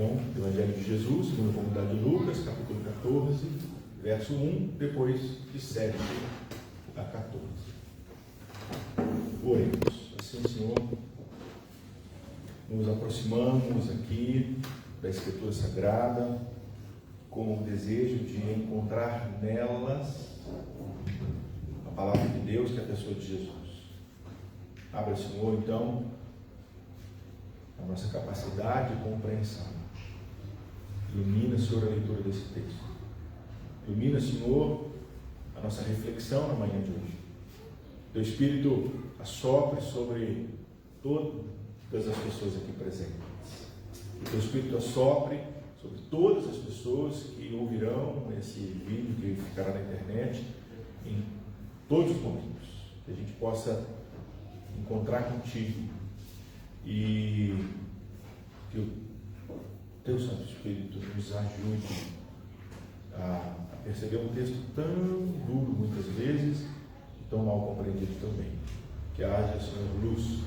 Então, Evangelho de Jesus, segundo a comunidade de Lucas, capítulo 14, verso 1, depois de 7 a 14. Oremos. Assim, Senhor, nos aproximamos aqui da Escritura Sagrada com o desejo de encontrar nelas a palavra de Deus, que é a pessoa de Jesus. Abra, Senhor, então, a nossa capacidade de compreensão. Ilumina, Senhor, a leitura desse texto. Ilumina, Senhor, a nossa reflexão na manhã de hoje. Teu Espírito assopre sobre todas as pessoas aqui presentes. Que Teu Espírito assopre sobre todas as pessoas que ouvirão esse vídeo que ficará na internet em todos os momentos. Que a gente possa encontrar contigo e que o Teu Santo Espírito nos ajude a perceber um texto tão duro muitas vezes e tão mal compreendido também. Que haja, Senhor, luz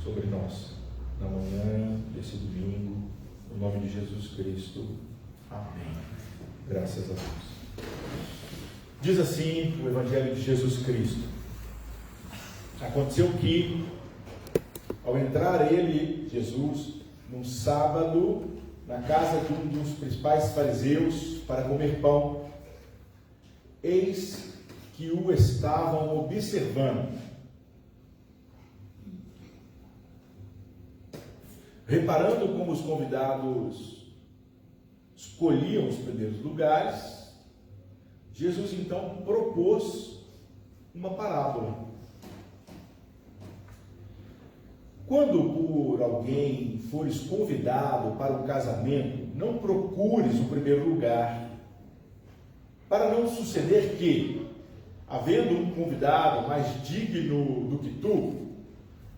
sobre nós na manhã desse domingo, no nome de Jesus Cristo. Amém. Graças a Deus. Diz assim o Evangelho de Jesus Cristo: aconteceu que, ao entrar ele, Jesus, num sábado, na casa de um dos principais fariseus para comer pão, eis que o estavam observando. Reparando como os convidados escolhiam os primeiros lugares, Jesus então propôs uma parábola. Quando por alguém fores convidado para um casamento, não procures o primeiro lugar, para não suceder que, havendo um convidado mais digno do que tu,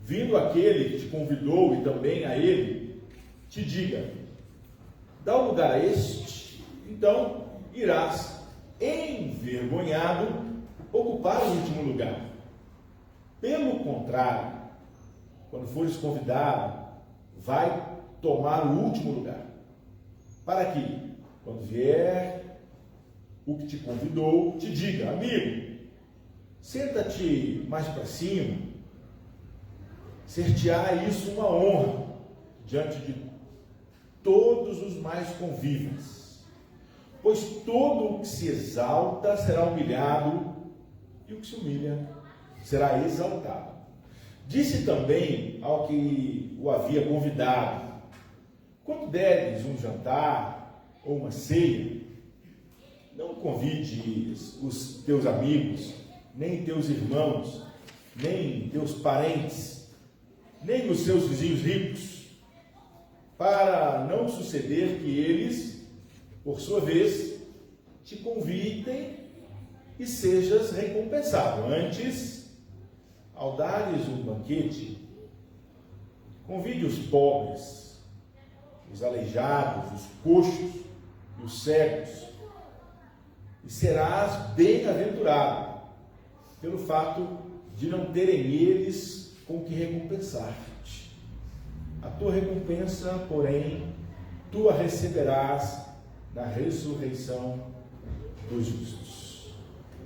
vindo aquele que te convidou e também a ele, te diga: dá um lugar a este, então irás, envergonhado, ocupar o último lugar. Pelo contrário, quando fores convidado, vai tomar o último lugar, para que, quando vier o que te convidou, te diga: amigo, senta-te mais para cima. Ser-te-á isso uma honra diante de todos os mais convívios, pois todo o que se exalta será humilhado, e o que se humilha será exaltado. Disse também ao que o havia convidado: quando deres um jantar ou uma ceia, não convides os teus amigos, nem teus irmãos, nem teus parentes, nem os seus vizinhos ricos, para não suceder que eles, por sua vez, te convidem e sejas recompensado. Antes, ao dar-lhes um banquete, convide os pobres, os aleijados, os coxos e os cegos, e serás bem-aventurado, pelo fato de não terem eles com que recompensar-te. A tua recompensa, porém, tu a receberás na ressurreição dos justos.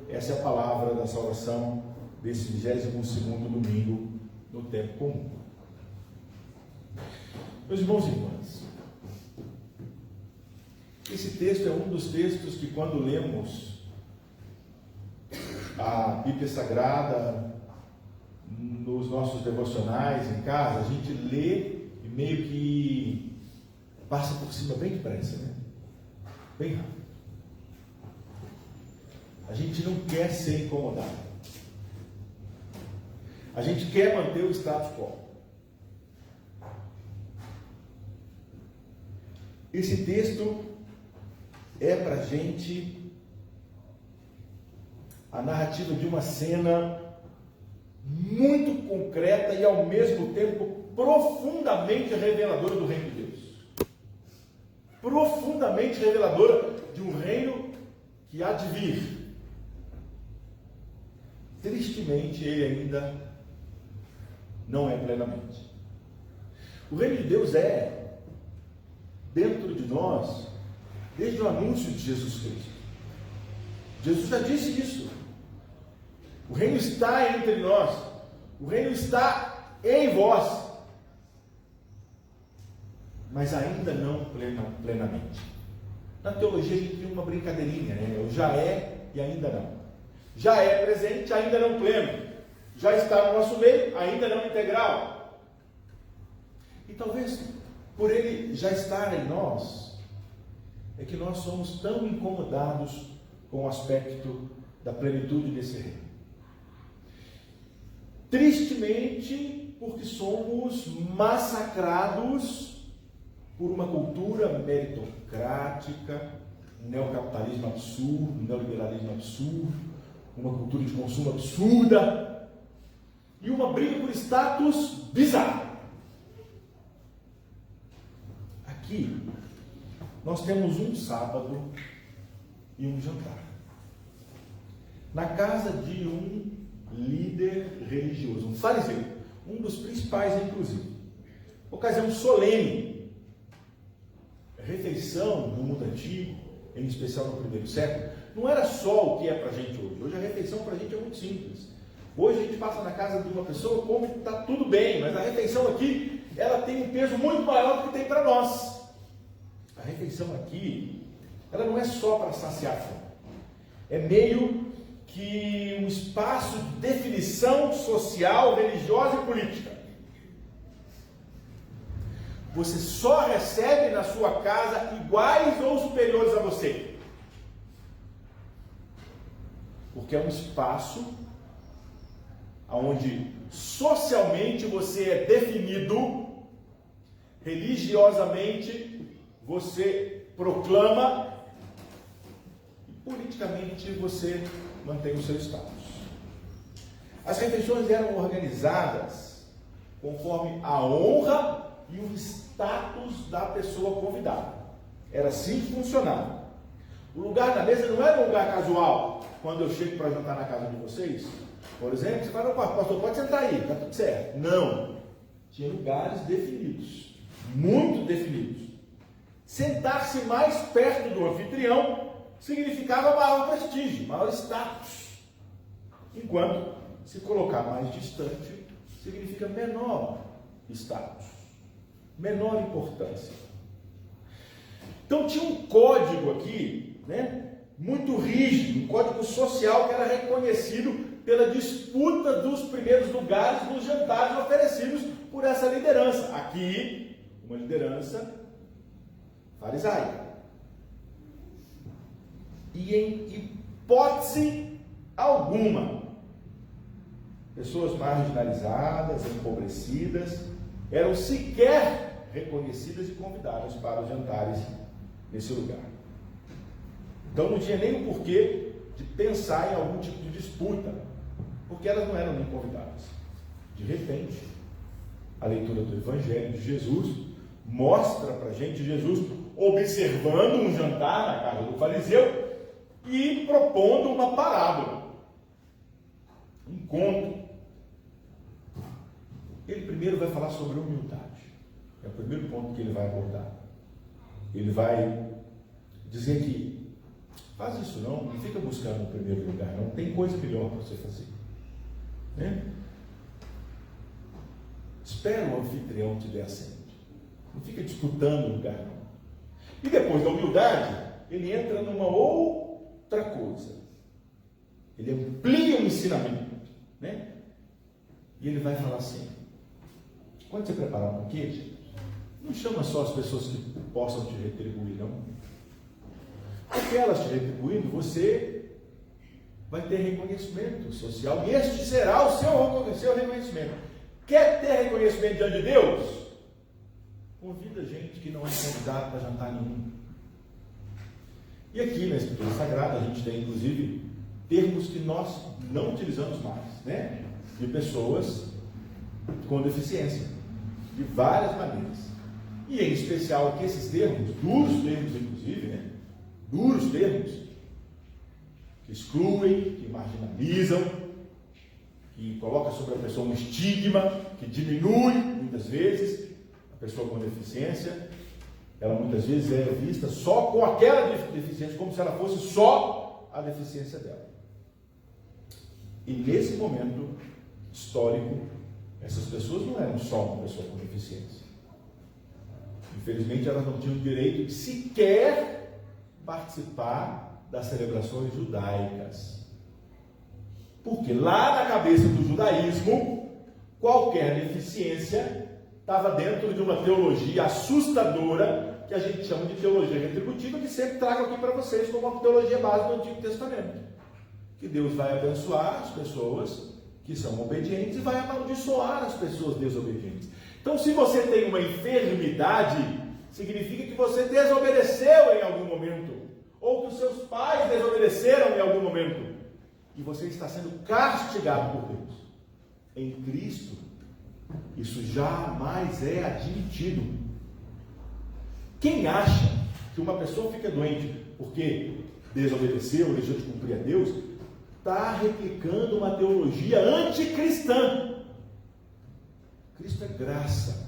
Essa é a palavra da salvação desse 22º domingo no tempo comum. Meus irmãos e irmãs, esse texto é um dos textos que, quando lemos a Bíblia Sagrada nos nossos devocionais em casa, a gente lê e meio que passa por cima bem depressa, né? Bem rápido. A gente não quer ser incomodado. A gente quer manter o status quo. Esse texto é para a gente a narrativa de uma cena muito concreta e ao mesmo tempo profundamente reveladora do reino de Deus. Profundamente reveladora de um reino que há de vir. Tristemente, ele ainda não é plenamente. O reino de Deus é dentro de nós desde o anúncio de Jesus Cristo. Jesus já disse isso. O reino está entre nós. O reino está em vós. Mas ainda não plenamente. Na teologia a gente tem uma brincadeirinha, né? O já é e ainda não. Já é presente, ainda não pleno. Já está no nosso meio, ainda não integral. E talvez por ele já estar em nós, é que nós somos tão incomodados com o aspecto da plenitude desse reino. Tristemente, porque somos massacrados por uma cultura meritocrática, um neocapitalismo absurdo, um neoliberalismo absurdo, uma cultura de consumo absurda e uma briga por status bizarro. Aqui, nós temos um sábado e um jantar. Na casa de um líder religioso, um fariseu, um dos principais, inclusive. Ocasião solene. Refeição no mundo antigo, em especial no primeiro século, não era só o que é para a gente hoje. Hoje a refeição para a gente é muito simples. Hoje a gente passa na casa de uma pessoa, come, está tudo bem, mas a refeição aqui, ela tem um peso muito maior do que tem para nós. A refeição aqui, ela não é só para saciar a fome. É meio que um espaço de definição social, religiosa e política. Você só recebe na sua casa iguais ou superiores a você. Porque é um espaço onde socialmente você é definido, religiosamente você proclama e politicamente você mantém o seu status. As refeições eram organizadas conforme a honra e o status da pessoa convidada. Era assim que funcionava. O lugar da mesa não era um lugar casual. Quando eu chego para jantar na casa de vocês, por exemplo, você fala, pastor, pode sentar aí, está tudo certo. Não. Tinha lugares definidos, muito definidos. Sentar-se mais perto do anfitrião significava maior prestígio, maior status. Enquanto se colocar mais distante, significa menor status, menor importância. Então tinha um código aqui, né, muito rígido, um código social que era reconhecido pela disputa dos primeiros lugares nos jantares oferecidos por essa liderança. Aqui, uma liderança farisaica. E em hipótese alguma, pessoas marginalizadas, empobrecidas, eram sequer reconhecidas e convidadas para os jantares nesse lugar. Então não tinha nem o porquê de pensar em algum tipo de disputa, porque elas não eram nem convidadas. De repente, a leitura do Evangelho de Jesus mostra para a gente Jesus observando um jantar na casa do fariseu e propondo uma parábola, um conto. Ele primeiro vai falar sobre humildade. É o primeiro ponto que ele vai abordar. Ele vai dizer que faz isso não fica buscando o primeiro lugar, não tem coisa melhor para você fazer, né? Espera o anfitrião te dê assento, não fica disputando o lugar não. E depois da humildade, ele entra numa outra coisa, ele amplia o ensinamento, né? E ele vai falar assim: quando você preparar um banquete, não chama só as pessoas que possam te retribuir, não. Porque elas te retribuindo, você vai ter reconhecimento social. E este será o seu reconhecimento. Quer ter reconhecimento diante de Deus? Convida gente que não é convidada para jantar nenhum. E aqui na Escritura Sagrada a gente tem inclusive termos que nós não utilizamos mais, né? De pessoas com deficiência, de várias maneiras. E em especial aqui esses termos, duros termos inclusive, né? Duros termos, que excluem, que marginalizam, que colocam sobre a pessoa um estigma, que diminui muitas vezes a pessoa com deficiência. ela muitas vezes é vista só com aquela deficiência, como se ela fosse só a deficiência dela. E nesse momento histórico, essas pessoas não eram só uma pessoa com deficiência. Infelizmente, elas não tinham direito de sequer participar das celebrações judaicas. Porque lá na cabeça do judaísmo, qualquer deficiência estava dentro de uma teologia assustadora, que a gente chama de teologia retributiva, que sempre trago aqui para vocês como uma teologia base do Antigo Testamento. Que Deus vai abençoar as pessoas que são obedientes e vai amaldiçoar as pessoas desobedientes. Então, se você tem uma enfermidade, significa que você desobedeceu em algum momento, ou que os seus pais desobedeceram em algum momento, e você está sendo castigado por Deus. Em Cristo, isso jamais é admitido. Quem acha que uma pessoa fica doente porque desobedeceu, deixou de cumprir a Deus, está replicando uma teologia anticristã. Cristo é graça.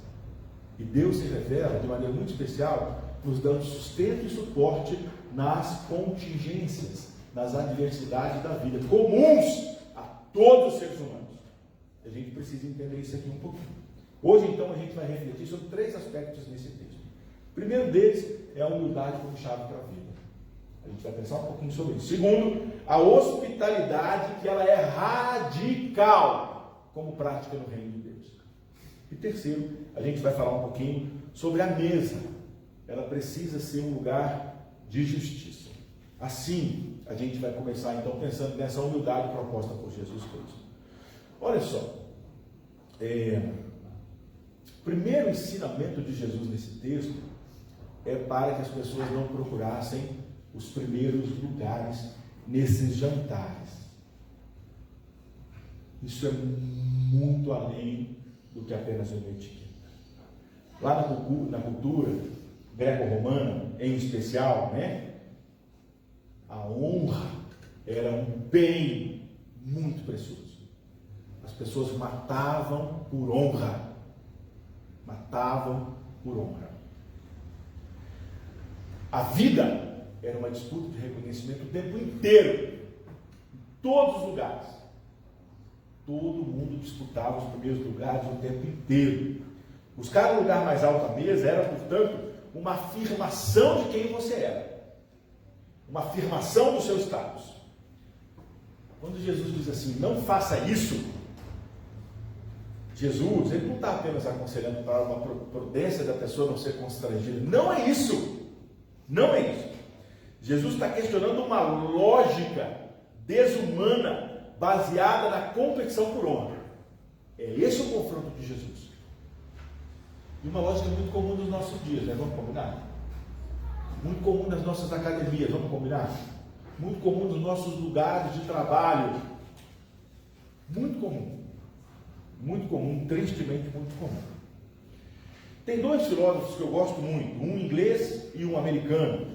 E Deus se revela de maneira muito especial, nos dando sustento e suporte nas contingências, nas adversidades da vida, comuns a todos os seres humanos. A gente precisa entender isso aqui um pouquinho. Hoje, então, a gente vai refletir sobre 3 aspectos nesse texto. O primeiro deles é a humildade como chave para a vida. A gente vai pensar um pouquinho sobre isso. Segundo, a hospitalidade, que ela é radical como prática no reino de Deus. E terceiro, a gente vai falar um pouquinho sobre a mesa. Ela precisa ser um lugar de justiça. Assim, a gente vai começar então pensando nessa humildade proposta por Jesus Cristo. Olha só, o primeiro ensinamento de Jesus nesse texto é para que as pessoas não procurassem os primeiros lugares nesses jantares. Isso é muito além do que apenas uma etiqueta. Lá na cultura greco-romana, em especial, a honra era um bem muito precioso. As pessoas matavam por honra. Matavam por honra. A vida era uma disputa de reconhecimento o tempo inteiro. Em todos os lugares. Todo mundo disputava os primeiros lugares o tempo inteiro. Buscar um lugar mais alto à mesa era, portanto, uma afirmação de quem você era. Uma afirmação do seu status. Quando Jesus diz assim, não faça isso, Jesus, ele não está apenas aconselhando para uma prudência da pessoa não ser constrangida. Não é isso. Não é isso. Jesus está questionando uma lógica desumana baseada na competição por honra. É esse o confronto de Jesus. E uma lógica muito comum nos nossos dias, né? Vamos combinar? Muito comum nas nossas academias, vamos combinar? Muito comum nos nossos lugares de trabalho. Muito comum. Muito comum, tristemente muito comum. Tem 2 filósofos que eu gosto muito, um inglês e um americano.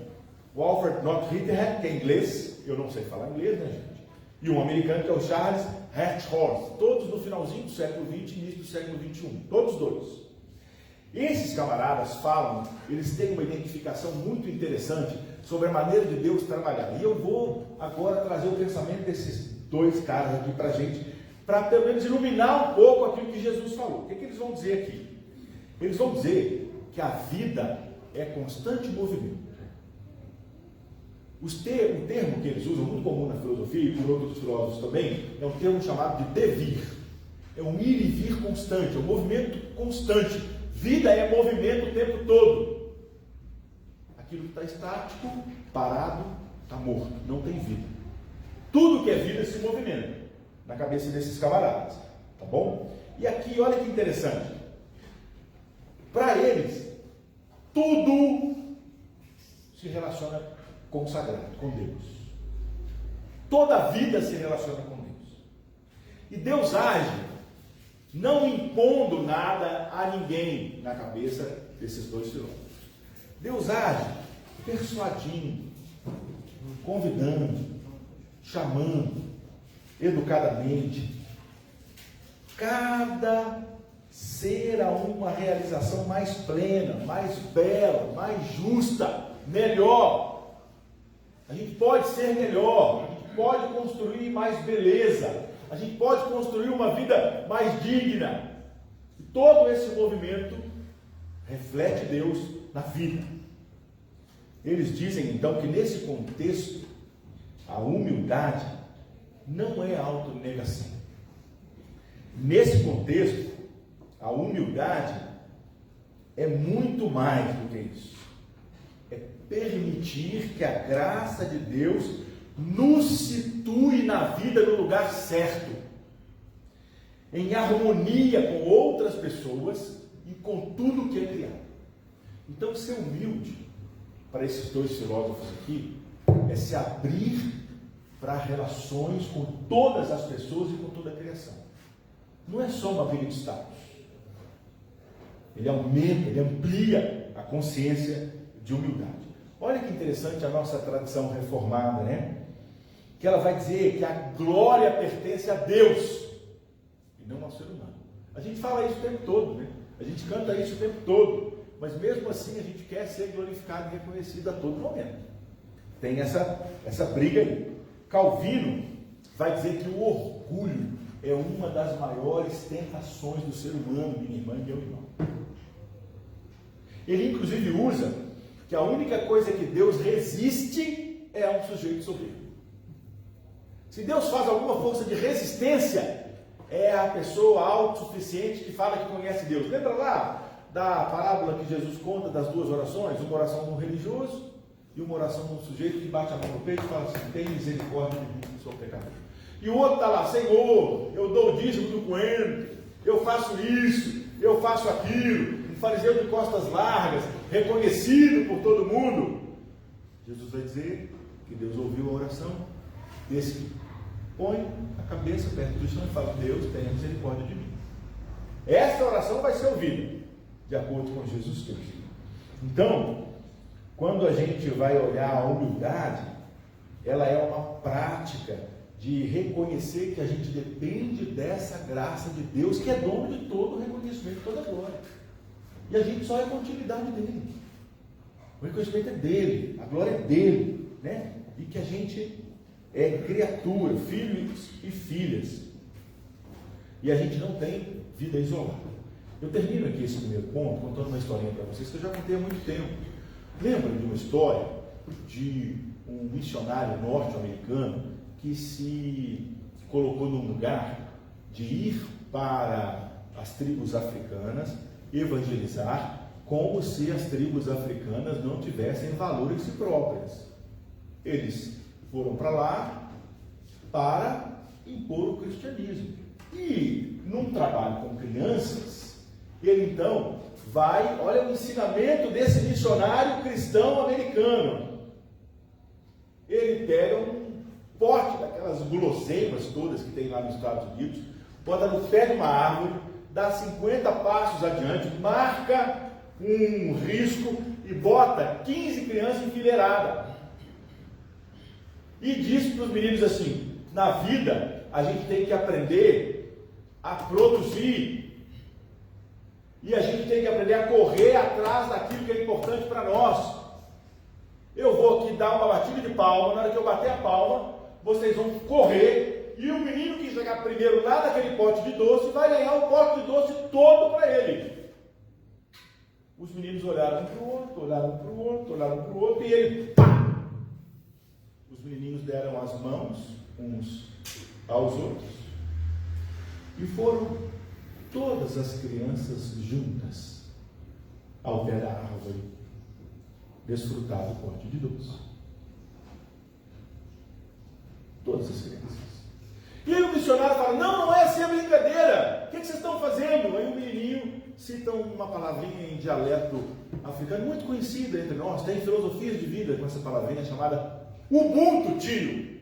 O Alfred North Whitehead, que é inglês, eu não sei falar inglês, né, gente? E um americano que é o Charles Hertzhorst, todos no finalzinho do século XX e início do século XXI, todos 2. Esses camaradas falam, eles têm uma identificação muito interessante sobre a maneira de Deus trabalhar. E eu vou agora trazer o pensamento desses 2 caras aqui para a gente, para pelo menos iluminar um pouco aquilo que Jesus falou. O que eles vão dizer aqui? Eles vão dizer que a vida é constante movimento. O termo que eles usam, muito comum na filosofia e por outros filósofos também, é um termo chamado de devir. É um ir e vir constante, é um movimento constante. Vida é movimento o tempo todo. Aquilo que está estático, parado, está morto, não tem vida. Tudo que é vida se movimenta na cabeça desses camaradas, tá bom? E aqui, olha que interessante. Para eles, tudo se relaciona com o sagrado, com Deus. Toda a vida se relaciona com Deus. E Deus age não impondo nada a ninguém na cabeça desses 2 filósofos. Deus age persuadindo, convidando, chamando, educadamente. Cada ser a uma realização mais plena, mais bela, mais justa, melhor. A gente pode ser melhor, a gente pode construir mais beleza, a gente pode construir uma vida mais digna. E todo esse movimento reflete Deus na vida. Eles dizem então que nesse contexto, a humildade não é autonegação. Nesse contexto, a humildade é muito mais do que isso. É permitir que a graça de Deus nos situe na vida no lugar certo, em harmonia com outras pessoas e com tudo que é criado. Então, ser humilde, para esses dois filósofos aqui, é se abrir para relações com todas as pessoas e com toda a criação. Não é só uma briga de status. Ele aumenta, ele amplia a consciência de humildade. Olha que interessante a nossa tradição reformada, né? Que ela vai dizer que a glória pertence a Deus e não ao ser humano. A gente fala isso o tempo todo, né? A gente canta isso o tempo todo, mas mesmo assim a gente quer ser glorificado e reconhecido a todo momento. Tem essa briga aí. Calvino vai dizer que o orgulho é uma das maiores tentações do ser humano, minha irmã e meu irmão. Ele inclusive usa que a única coisa que Deus resiste é a um sujeito soberbo. Se Deus faz alguma força de resistência, é a pessoa autossuficiente que fala que conhece Deus. Lembra lá da parábola que Jesus conta das duas orações? Uma oração de um religioso e uma oração de um sujeito que bate a mão no peito e fala assim: tem misericórdia de mim, que sou pecador. E o outro está lá: Senhor, eu dou o dízimo do coentro, eu faço isso, eu faço aquilo. Um fariseu de costas largas, reconhecido por todo mundo. Jesus vai dizer que Deus ouviu a oração desse que põe a cabeça perto do chão e fala: Deus, tenha misericórdia de mim. Essa oração vai ser ouvida de acordo com Jesus Cristo. Então, quando a gente vai olhar a humildade, ela é uma prática de reconhecer que a gente depende dessa graça de Deus, que é dono de todo o reconhecimento, toda a glória. E a gente só é continuidade dele. O reconhecimento é dele, a glória é dele, né? E que a gente é criatura, filhos e filhas. E a gente não tem vida isolada. Eu termino aqui esse primeiro ponto contando uma historinha para vocês que eu já contei há muito tempo. Lembra de uma história de um missionário norte-americano que se colocou num lugar de ir para as tribos africanas evangelizar, como se as tribos africanas não tivessem valor em si próprias. Eles foram para lá para impor o cristianismo. E num trabalho com crianças, ele então vai, olha o ensinamento desse missionário cristão americano. Ele pega um pote daquelas guloseimas todas que tem lá nos Estados Unidos, bota no pé de uma árvore, dá 50 passos adiante, marca um risco e bota 15 crianças enfileiradas. E diz para os meninos assim: na vida a gente tem que aprender a produzir. E a gente tem que aprender a correr atrás daquilo que é importante para nós. Eu vou aqui dar uma batida de palma, na hora que eu bater a palma, vocês vão correr, e o menino que chegar primeiro lá naquele pote de doce, vai ganhar o pote de doce todo para ele. Os meninos olharam para o outro, olharam para o outro, olharam para o outro, e ele, pá! Os menininhos deram as mãos uns aos outros, e foram todas as crianças juntas ao pé da árvore desfrutar do pote de doce. Todas as crianças. E aí o missionário fala: não é assim a brincadeira, o que vocês estão fazendo? Aí o menininho cita uma palavrinha em dialeto africano muito conhecida entre nós, tem filosofias de vida com essa palavrinha chamada Ubuntu, tio.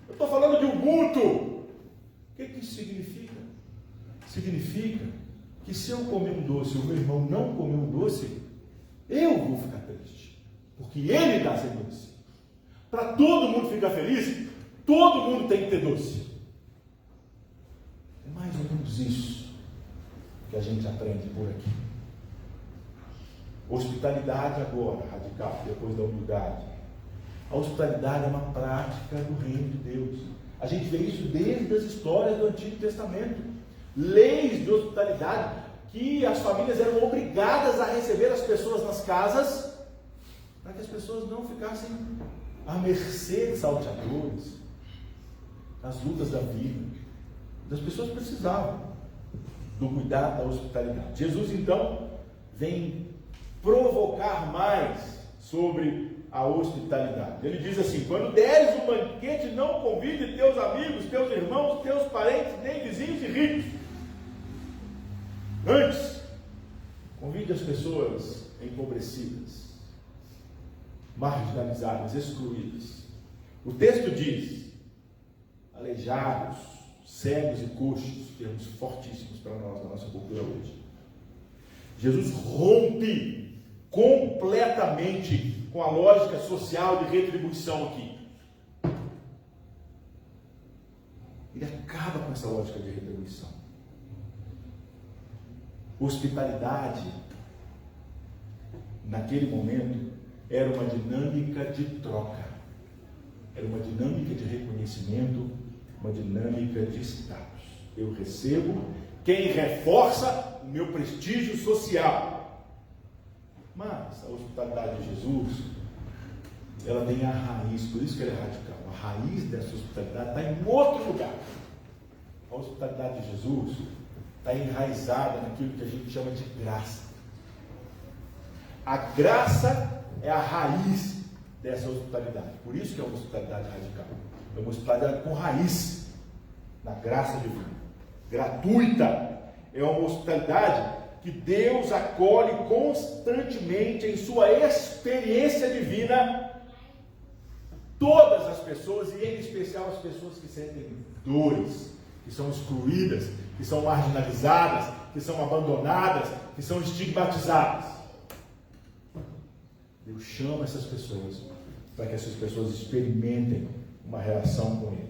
Eu estou falando de Ubuntu. O que isso significa? Significa que se eu comer um doce e o meu irmão não comer um doce, eu vou ficar triste, porque ele dá sem doce. Para todo mundo ficar feliz, todo mundo tem que ter doce. É mais ou menos isso que que a gente aprende por aqui. Hospitalidade agora, radical, depois da humildade. A hospitalidade é uma prática do reino de Deus. A gente vê isso desde as histórias do Antigo Testamento. Leis de hospitalidade, que as famílias eram obrigadas a receber as pessoas nas casas, para que as pessoas não ficassem à mercê de salteadores, as lutas da vida. As pessoas precisavam do cuidado da hospitalidade. Jesus, então, vem provocar mais sobre a hospitalidade. Ele diz assim: quando deres um banquete, não convide teus amigos, teus irmãos, teus parentes, nem vizinhos e ricos. Antes, convide as pessoas empobrecidas, marginalizadas, excluídas. O texto diz: aleijados, cegos e coxos, termos fortíssimos para nós, na nossa cultura hoje. Jesus rompe completamente com a lógica social de retribuição aqui. Ele acaba com essa lógica de retribuição. Hospitalidade, naquele momento, era uma dinâmica de troca, era uma dinâmica de reconhecimento, uma dinâmica de status. Eu recebo quem reforça o meu prestígio social. Mas a hospitalidade de Jesus, ela tem a raiz, por isso que ela é radical. A raiz dessa hospitalidade está em outro lugar. A hospitalidade de Jesus está enraizada naquilo que a gente chama de graça. A graça é a raiz dessa hospitalidade. Por isso que é uma hospitalidade radical. É uma hospitalidade com raiz na graça divina. Gratuita. É uma hospitalidade que Deus acolhe constantemente em sua experiência divina todas as pessoas, e em especial as pessoas que sentem dores, que são excluídas, que são marginalizadas, que são abandonadas, que são estigmatizadas. Deus chama essas pessoas para que essas pessoas experimentem uma relação com Ele.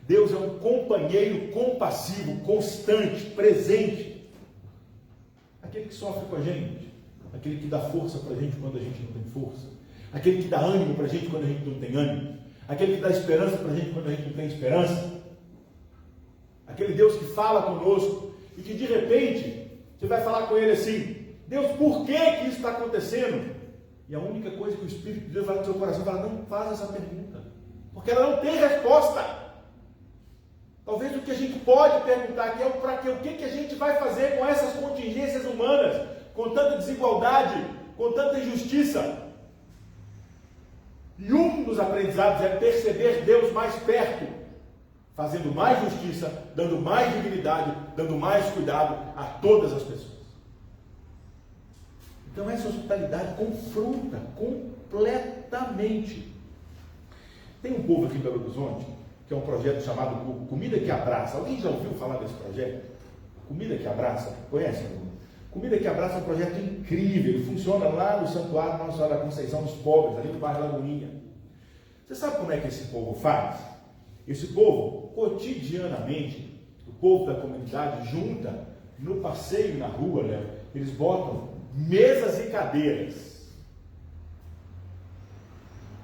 Deus é um companheiro compassivo, constante, presente. Aquele que sofre com a gente, aquele que dá força para a gente quando a gente não tem força, aquele que dá ânimo para a gente quando a gente não tem ânimo, aquele que dá esperança para a gente quando a gente não tem esperança, aquele Deus que fala conosco e que de repente você vai falar com Ele assim: Deus, por que isso está acontecendo? E a única coisa que o Espírito de Deus vai no seu coração fala: não faz essa pergunta, porque ela não tem resposta. Talvez o que a gente pode perguntar aqui é o que a gente vai fazer com essas contingências humanas, com tanta desigualdade, com tanta injustiça. E um dos aprendizados é perceber Deus mais perto, fazendo mais justiça, dando mais dignidade, dando mais cuidado a todas as pessoas. Então essa hospitalidade confronta completamente. Tem um povo aqui em Belo Horizonte que é um projeto chamado Comida que Abraça. Alguém já ouviu falar desse projeto? Comida que Abraça? Conhece? Comida que Abraça é um projeto incrível. Ele funciona lá no Santuário Nossa Senhora da Conceição dos Pobres, ali no bairro Lagoinha. Você sabe como é que esse povo faz? Esse povo, cotidianamente, o povo da comunidade junta no passeio na rua, né? Eles botam mesas e cadeiras.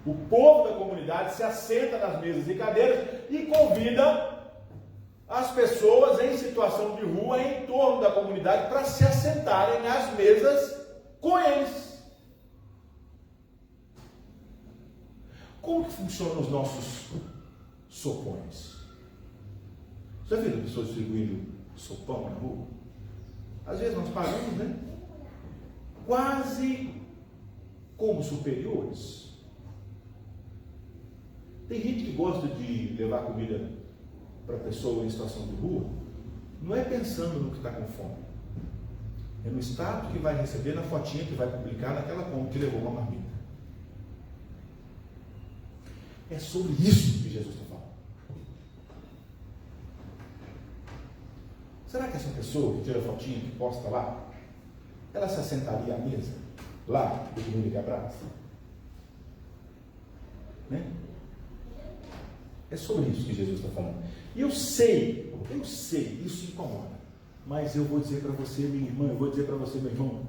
O povo da comunidade se assenta nas mesas e cadeiras e convida as pessoas em situação de rua em torno da comunidade para se assentarem às mesas com eles. Como que funcionam os nossos sopões? Já viram pessoas distribuindo sopão na rua? Às vezes nós pagamos, né? Quase como superiores. Tem gente que gosta de levar comida para a pessoa em situação de rua, não é pensando no que está com fome. É no status que vai receber, na fotinha que vai publicar naquela conta que levou uma marmita. É sobre isso que Jesus está falando. Será que essa pessoa que tira a fotinha, que posta lá, ela se assentaria à mesa, lá, do Comida que Abraça? Né? É sobre isso que Jesus está falando. E eu sei, isso incomoda. Mas eu vou dizer para você, minha irmã, eu vou dizer para você, meu irmão,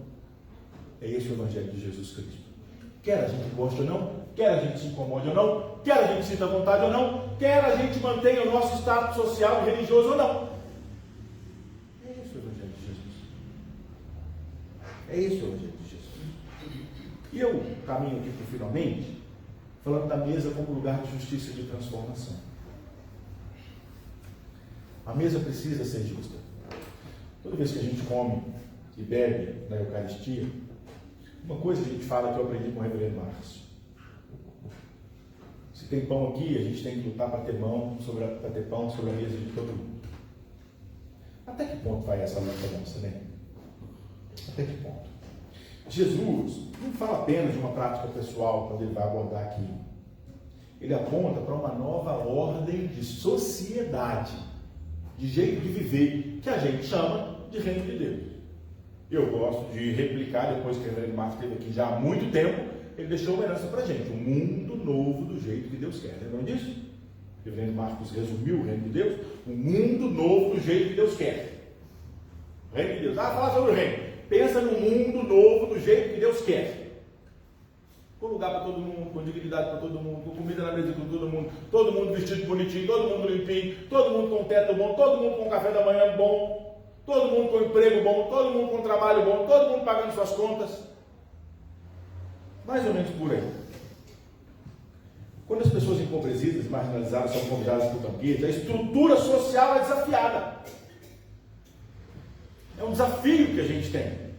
é esse o Evangelho de Jesus Cristo. Quer a gente goste ou não, quer a gente se incomode ou não, quer a gente sinta vontade ou não, quer a gente mantenha o nosso status social e religioso ou não. É esse o Evangelho de Jesus. É esse o Evangelho de Jesus. E eu caminho aqui para finalmente, falando da mesa como lugar de justiça e de transformação. A mesa precisa ser justa. Toda vez que a gente come e bebe na Eucaristia, uma coisa a gente fala que eu aprendi com o reverendo Márcio. Se tem pão aqui, a gente tem que lutar para ter pão sobre a mesa de todo mundo. Até que ponto vai essa luta nossa, né? Até que ponto? Jesus não fala apenas de uma prática pessoal quando ele vai abordar aqui. Ele aponta para uma nova ordem de sociedade, de jeito de viver, que a gente chama de reino de Deus. Eu gosto de replicar, depois que o reverendo Marcos esteve aqui já há muito tempo, ele deixou uma herança para a gente, um mundo novo do jeito que Deus quer. Lembram disso? O reverendo Marcos resumiu o reino de Deus, um mundo novo do jeito que Deus quer. O reino de Deus. Falar sobre o reino. Pensa num mundo novo do jeito que Deus quer. Com lugar para todo mundo, com dignidade para todo mundo, com comida na mesa para todo mundo vestido bonitinho, todo mundo limpinho, todo mundo com teto bom, todo mundo com café da manhã bom, todo mundo com emprego bom, todo mundo com trabalho bom, todo mundo pagando suas contas. Mais ou menos por aí. Quando as pessoas empobrecidas e marginalizadas são convidadas para o banquete, a estrutura social é desafiada. É um desafio que a gente tem.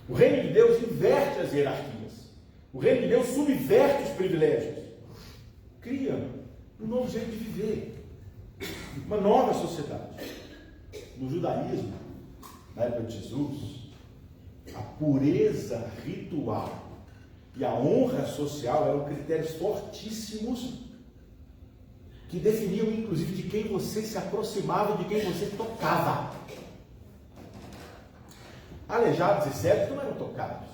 O reino de Deus inverte as hierarquias. O reino de Deus subverte os privilégios. Cria um novo jeito de viver. Uma nova sociedade. No judaísmo, na época de Jesus, a pureza ritual e a honra social eram critérios fortíssimos que definiam, inclusive, de quem você se aproximava e de quem você tocava. Aleijados e cegos não eram tocados.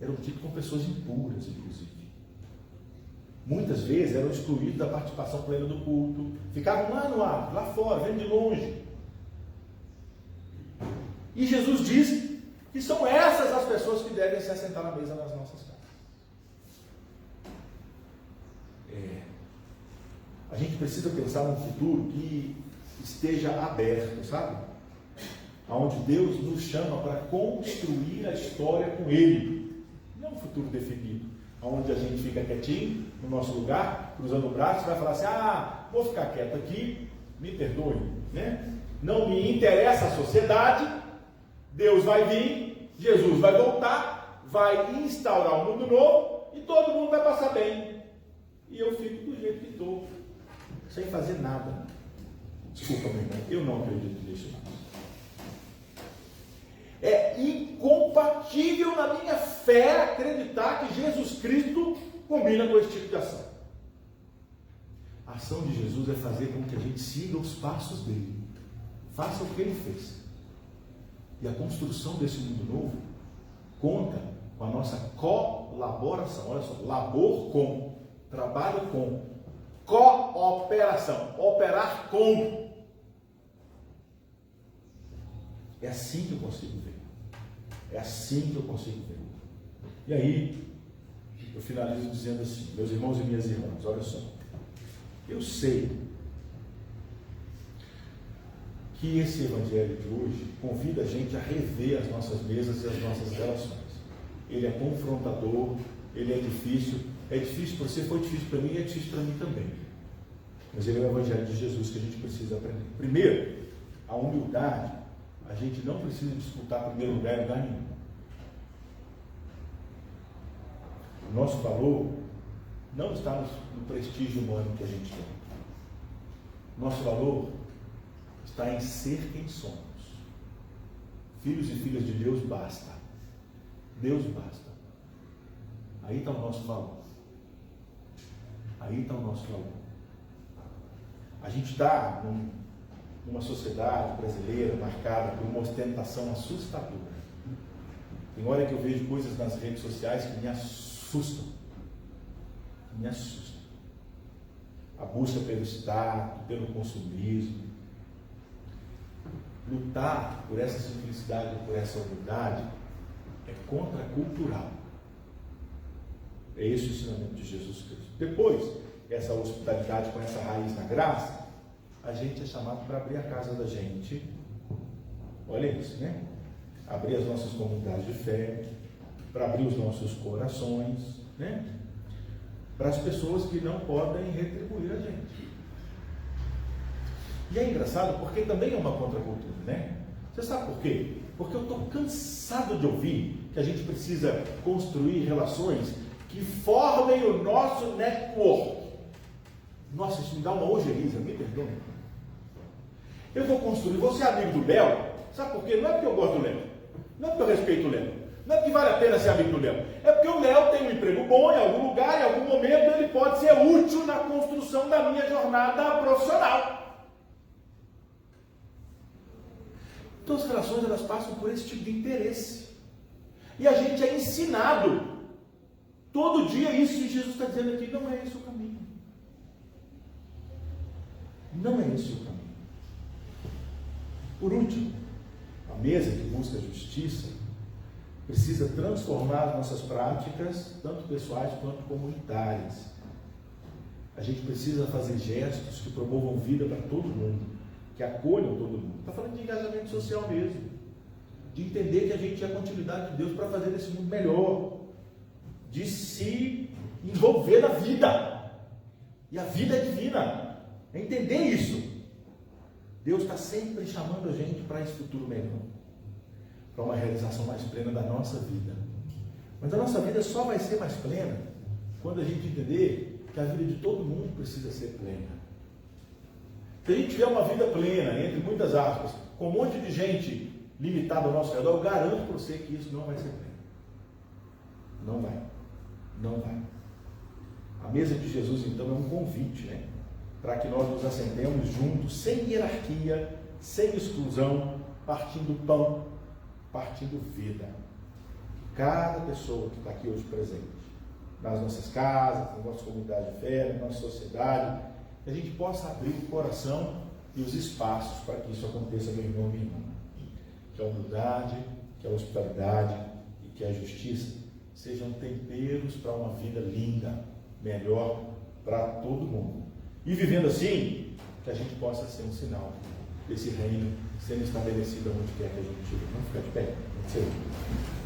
Eram tidos como pessoas impuras, inclusive. Muitas vezes eram excluídos da participação plena do culto. Ficavam lá fora, vendo de longe. E Jesus diz que são essas as pessoas que devem se assentar na mesa nas nossas casas. A gente precisa pensar num futuro que esteja aberto, sabe? Onde Deus nos chama para construir a história com Ele. Não um futuro definido, onde a gente fica quietinho, no nosso lugar, cruzando o braço, e vai falar assim, vou ficar quieto aqui, me perdoe, né? Não me interessa a sociedade, Deus vai vir, Jesus vai voltar, vai instaurar um mundo novo, e todo mundo vai passar bem. E eu fico do jeito que estou, sem fazer nada. Desculpa, meu irmão, eu não acredito nisso. É incompatível na minha fé acreditar que Jesus Cristo combina com esse tipo de ação. A ação de Jesus é fazer com que a gente siga os passos dele. Faça o que ele fez. E a construção desse mundo novo conta com a nossa colaboração. Olha só, labor com, trabalho com, cooperação, operar com. É assim que eu consigo ver. É assim que eu consigo ver. E aí, eu finalizo dizendo assim, meus irmãos e minhas irmãs, olha só. Eu sei que esse evangelho de hoje convida a gente a rever as nossas mesas e as nossas relações. Ele é confrontador, ele é difícil para você, foi difícil para mim e é difícil para mim também. Mas ele é o evangelho de Jesus que a gente precisa aprender. Primeiro, a humildade. A gente não precisa disputar primeiro lugar em lugar nenhum. O nosso valor não está no prestígio humano que a gente tem. Nosso valor está em ser quem somos. Filhos e filhas de Deus basta. Deus basta. Aí está o nosso valor. Aí está o nosso valor. A gente está numa sociedade brasileira marcada por uma ostentação assustadora. Tem hora que eu vejo coisas nas redes sociais que me assustam. Me assustam. a busca pelo status, pelo consumismo. Lutar por essa simplicidade, por essa humildade, é contracultural. É esse o ensinamento de Jesus Cristo. Depois, essa hospitalidade com essa raiz na graça, a gente é chamado para abrir a casa da gente. Olha isso, né? Abrir as nossas comunidades de fé, para abrir os nossos corações, né? Para as pessoas que não podem retribuir a gente. E é engraçado porque também é uma contracultura, né? Você sabe por quê? Porque eu estou cansado de ouvir que a gente precisa construir relações que formem o nosso network. Nossa, isso me dá uma ojeriza, me perdoe. Eu vou construir, vou ser amigo do Léo, sabe por quê? Não é porque eu gosto do Léo, não é porque eu respeito o Léo, não é porque vale a pena ser amigo do Léo, é porque o Léo tem um emprego bom em algum lugar, em algum momento ele pode ser útil na construção da minha jornada profissional. Então as relações elas passam por esse tipo de interesse. E a gente é ensinado todo dia isso, e Jesus está dizendo aqui, não é esse o caminho. Não é esse o caminho. Por último, a mesa que busca a justiça precisa transformar as nossas práticas, tanto pessoais quanto comunitárias. A gente precisa fazer gestos que promovam vida para todo mundo, que acolham todo mundo. Está falando de engajamento social mesmo, de entender que a gente é a continuidade de Deus para fazer esse mundo melhor, de se envolver na vida, e a vida é divina, é entender isso. Deus está sempre chamando a gente para esse futuro melhor, para uma realização mais plena da nossa vida. Mas a nossa vida só vai ser mais plena quando a gente entender que a vida de todo mundo precisa ser plena. Se a gente tiver uma vida plena, entre muitas aspas, com um monte de gente limitada ao nosso redor, eu garanto para você que isso não vai ser pleno. Não vai. Não vai. A mesa de Jesus, então, é um convite, né? Para que nós nos assentemos juntos, sem hierarquia, sem exclusão, partindo pão, partindo vida. Cada pessoa que está aqui hoje presente, nas nossas casas, na nossa comunidade de fé, na nossa sociedade, que a gente possa abrir o coração e os espaços para que isso aconteça, meu irmão, minha irmã. Que a humildade, que a hospitalidade e que a justiça sejam temperos para uma vida linda, melhor para todo mundo. E vivendo assim, que a gente possa ser um sinal desse reino sendo estabelecido onde quer que a gente esteja. Vamos ficar de pé? Pode ser.